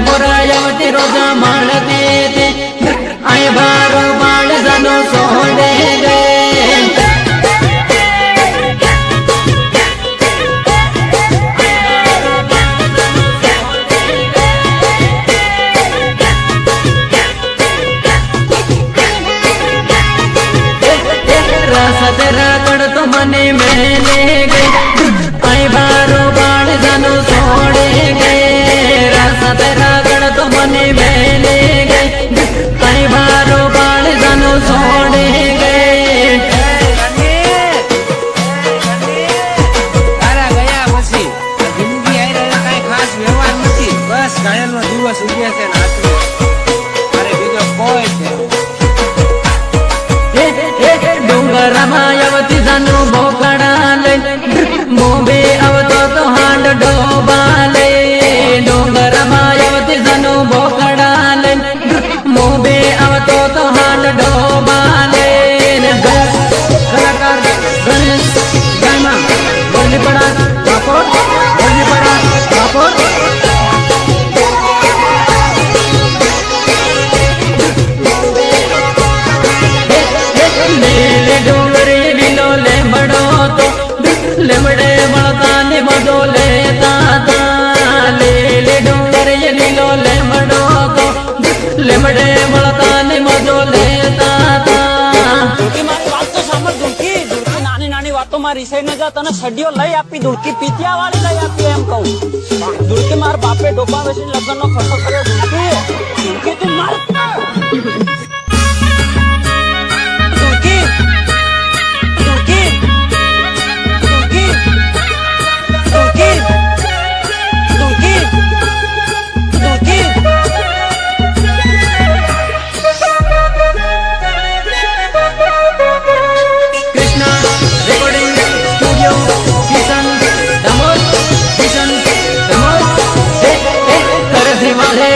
पुरायवती रोज माळती थी आई बारो बाळ जानो सोडे गे तेरा कड़ तो मने मेले गए आई बारो बाण जानो छोड़े गए रासा तेरा कड़ तो मने मेले गए आई बारो बाण जानो छोड़े गए तारा गया પછી જિંદગી આઈ રહ્યા કાઈ ખાસ વ્યવહાર નથી બસ ઘાયલનો દિવસ ઉગ્યા છે નાચો અરે બીજો કોઈ છે डोंगरा मायावती जानो बोकड़ा ले मोबे अवतो तो हांड डोबा ले डोंगरा मायावती जानो बोकड़ा ले मोबे अवतो तो हांड डोबा ले कलाकार गणेश गायमा बोली पड़ा बापोर बोली पड़ा बापोर लेमड़े बड़ता ने मदो लेता था ले ले डोंगर ये नीलो लेमड़ो तो लेमड़े बड़ता ने मदो लेता था ધૂળકી મારી વાત તો સાંભળ ધૂળકી ધૂળકી નાની નાની વાતો માં રિસાઈ ન જા તને સડીઓ લઈ આપી ધૂળકી પીતિયા વાળી લઈ આપી એમ કહું ધૂળકી માર બાપે ડોબા વેચી લગ્ન નો ખર્ચો કર્યો ધૂળકી તું માર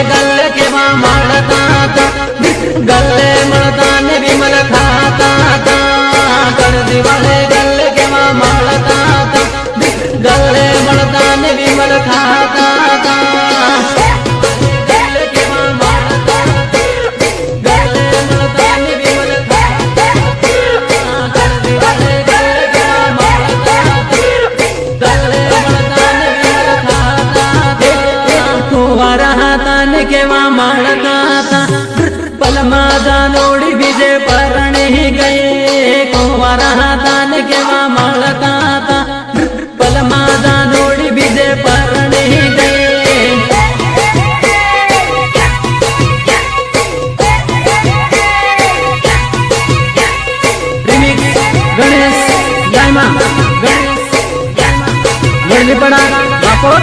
गले के माड़ता था गले मड़ता ने विमल खाता था कर दिवाले गले के माड़ता था गले मड़ता ने विमल खाता था गले के माड़ता गले मड़ता ने विमल खाता कर दिवाले गले के माड़ता गले मड़ता ने विमल खाता कुंवारा केवा माड़ता था पलमा जानोड़ी बीजे परणी गए कुंवारा दान केवा माड़ता था पलमा जानोड़ी बीजे परणी गए गणेश गायमा गणेश पड़ा बापोर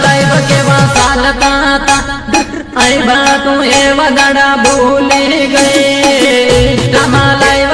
लाइव केवा सालता था आई बात एवा गड़ा भूले गए लाइव